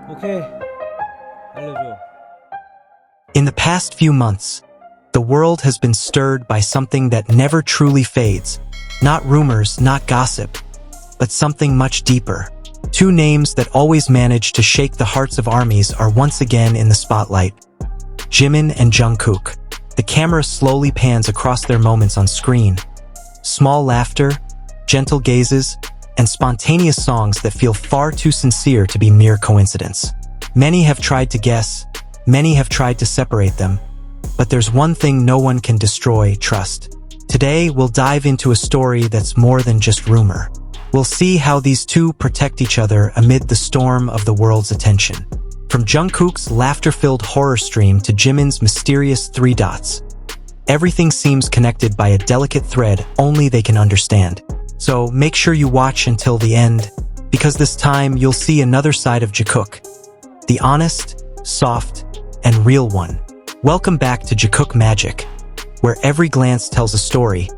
오케이, 알려줘. In the past few months, the world has been stirred by something that never truly fades. Not rumors, not gossip, but something much deeper. Two names that always manage to shake the hearts of armies are once again in the spotlight. Jimin and Jungkook. The camera slowly pans across their moments on screen. Small laughter, gentle gazes, and spontaneous songs that feel far too sincere to be mere coincidence. Many have tried to guess, many have tried to separate them, but there's one thing no one can destroy: trust. Today, we'll dive into a story that's more than just rumor. We'll see how these two protect each other amid the storm of the world's attention. From Jungkook's laughter-filled horror stream to Jimin's mysterious three dots, everything seems connected by a delicate thread only they can understand. So make sure you watch until the end, because this time you'll see another side of Jikook, the honest, soft, and real one. Welcome back to Jikook Magic, where every glance tells a story,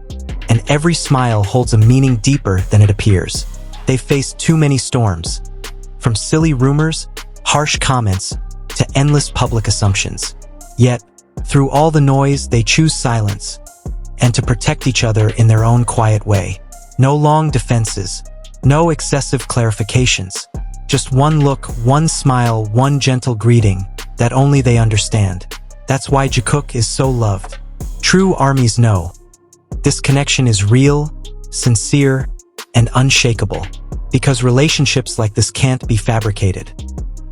and every smile holds a meaning deeper than it appears. They've faced too many storms, from silly rumors, harsh comments, to endless public assumptions. Yet, through all the noise, they choose silence, and to protect each other in their own quiet way. No long defenses, no excessive clarifications, just one look, one smile, one gentle greeting that only they understand. That's why Jikook is so loved. True armies know this connection is real, sincere, and unshakable, because relationships like this can't be fabricated.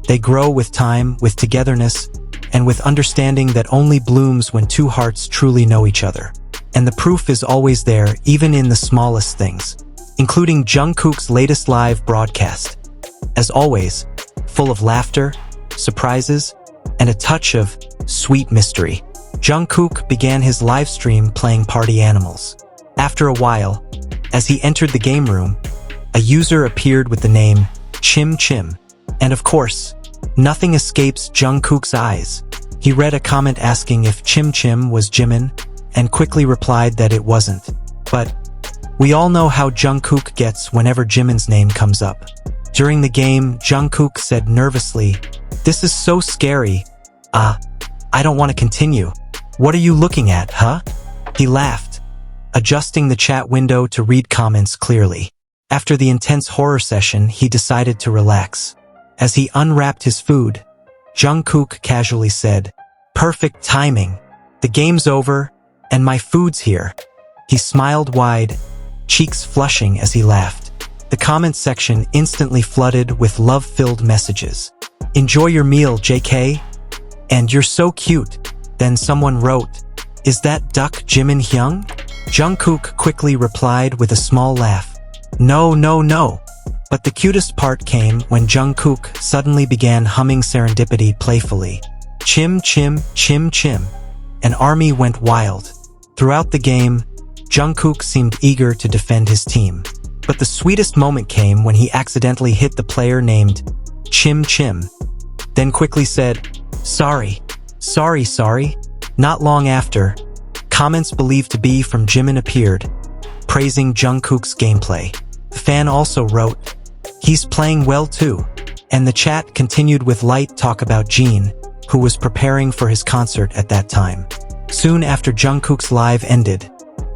They grow with time, with togetherness, and with understanding that only blooms when two hearts truly know each other. And the proof is always there, even in the smallest things, including Jungkook's latest live broadcast. As always, full of laughter, surprises, and a touch of sweet mystery. Jungkook began his live stream playing Party Animals. After a while, as he entered the game room, a user appeared with the name Chim Chim. And of course, nothing escapes Jungkook's eyes. He read a comment asking if Chim Chim was Jimin, and quickly replied that it wasn't. But we all know how Jungkook gets whenever Jimin's name comes up. During the game, Jungkook said nervously, "This is so scary. I don't want to continue. What are you looking at, huh?" He laughed, adjusting the chat window to read comments clearly. After the intense horror session, he decided to relax. As he unwrapped his food, Jungkook casually said, "Perfect timing. The game's over, and my food's here." He smiled wide, cheeks flushing as he laughed. The comment section instantly flooded with love-filled messages. "Enjoy your meal, JK. And you're so cute." Then someone wrote, "Is that duck Jimin Hyung?" Jungkook quickly replied with a small laugh, "No, no, no." But the cutest part came when Jungkook suddenly began humming Serendipity playfully. Chim Chim, Chim Chim. An army went wild. Throughout the game, Jungkook seemed eager to defend his team. But the sweetest moment came when he accidentally hit the player named Chim Chim, then quickly said, "Sorry, sorry, sorry." Not long after, comments believed to be from Jimin appeared, praising Jungkook's gameplay. The fan also wrote, "He's playing well too." And the chat continued with light talk about Jin, who was preparing for his concert at that time. Soon after Jungkook's live ended,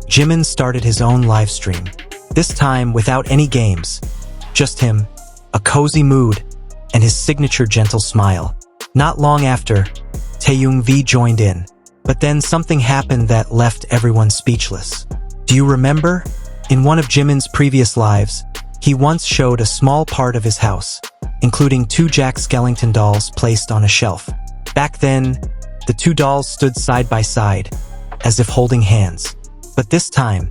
Jimin started his own live stream. This time without any games, just him, a cozy mood, and his signature gentle smile. Not long after, Taeyong V joined in. But then something happened that left everyone speechless. Do you remember? In one of Jimin's previous lives, he once showed a small part of his house, including two Jack Skellington dolls placed on a shelf. Back then, the two dolls stood side by side, as if holding hands. But this time,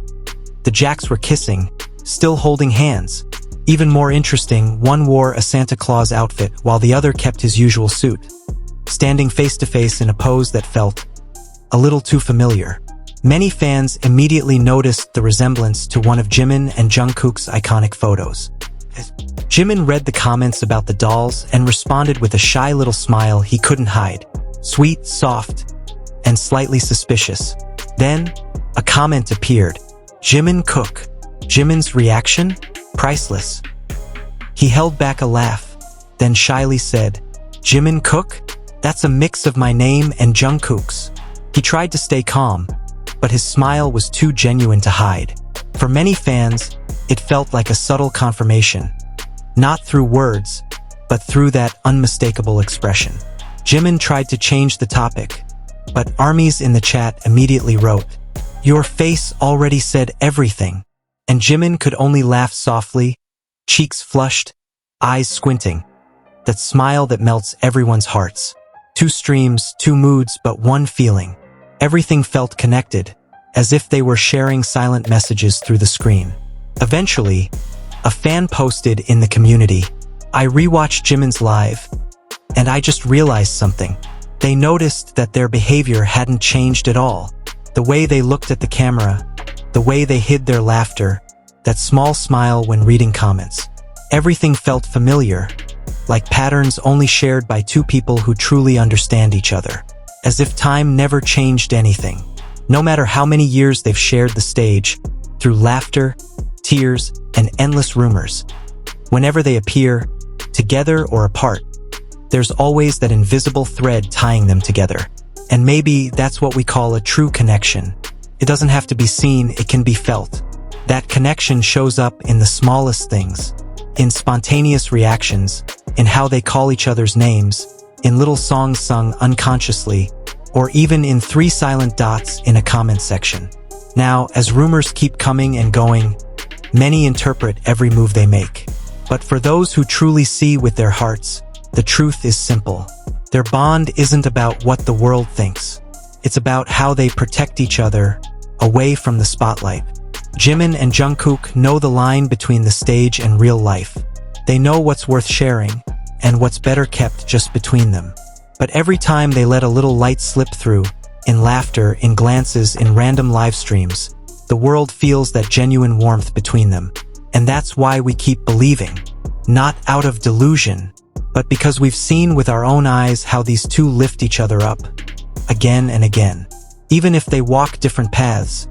the Jacks were kissing, still holding hands. Even more interesting, one wore a Santa Claus outfit while the other kept his usual suit, standing face to face in a pose that felt a little too familiar. Many fans immediately noticed the resemblance to one of Jimin and Jungkook's iconic photos. Jimin read the comments about the dolls and responded with a shy little smile he couldn't hide. Sweet, soft, and slightly suspicious. Then, a comment appeared. Jimin Cook. Jimin's reaction? Priceless. He held back a laugh, then shyly said, Jimin Cook? That's a mix of my name and Jungkook's. He tried to stay calm, but his smile was too genuine to hide. For many fans, it felt like a subtle confirmation. Not through words, but through that unmistakable expression. Jimin tried to change the topic, but armies in the chat immediately wrote, "Your face already said everything." And Jimin could only laugh softly, cheeks flushed, eyes squinting. That smile that melts everyone's hearts. Two streams, two moods, but one feeling. Everything felt connected, as if they were sharing silent messages through the screen. Eventually, a fan posted in the community, "I rewatched Jimin's live, and I just realized something." They noticed that their behavior hadn't changed at all. The way they looked at the camera, the way they hid their laughter, that small smile when reading comments. Everything felt familiar, like patterns only shared by two people who truly understand each other. As if time never changed anything. No matter how many years they've shared the stage, through laughter, tears, and endless rumors. Whenever they appear, together or apart, there's always that invisible thread tying them together. And maybe that's what we call a true connection. It doesn't have to be seen, it can be felt. That connection shows up in the smallest things, in spontaneous reactions, in how they call each other's names, in little songs sung unconsciously, or even in 3 silent dots in a comment section. Now, as rumors keep coming and going, many interpret every move they make. But for those who truly see with their hearts, the truth is simple. Their bond isn't about what the world thinks. It's about how they protect each other, away from the spotlight. Jimin and Jungkook know the line between the stage and real life. They know what's worth sharing, and what's better kept just between them. But every time they let a little light slip through, in laughter, in glances, in random live streams, the world feels that genuine warmth between them. And that's why we keep believing. Not out of delusion, but because we've seen with our own eyes how these two lift each other up, again and again. Even if they walk different paths,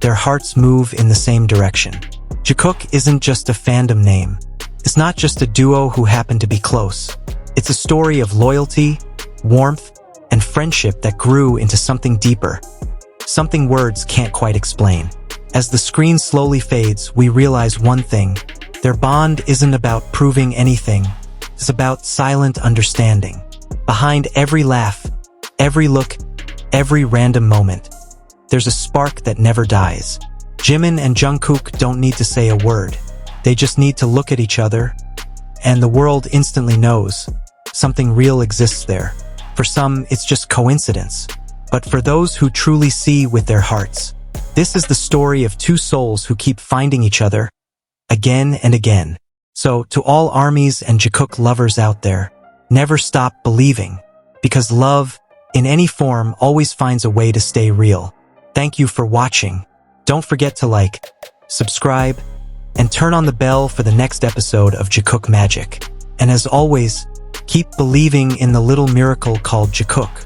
their hearts move in the same direction. Jikook isn't just a fandom name. It's not just a duo who happen to be close. It's a story of loyalty, warmth, and friendship that grew into something deeper. Something words can't quite explain. As the screen slowly fades, we realize one thing. Their bond isn't about proving anything. It's about silent understanding. Behind every laugh, every look, every random moment, there's a spark that never dies. Jimin and Jungkook don't need to say a word. They just need to look at each other, and the world instantly knows something real exists there. For some, it's just coincidence. But for those who truly see with their hearts, this is the story of two souls who keep finding each other again and again. So, to all armies and Jikook lovers out there, never stop believing, because love, in any form, always finds a way to stay real. Thank you for watching. Don't forget to like, subscribe, and turn on the bell for the next episode of Jikook Magic. And as always, keep believing in the little miracle called Jikook.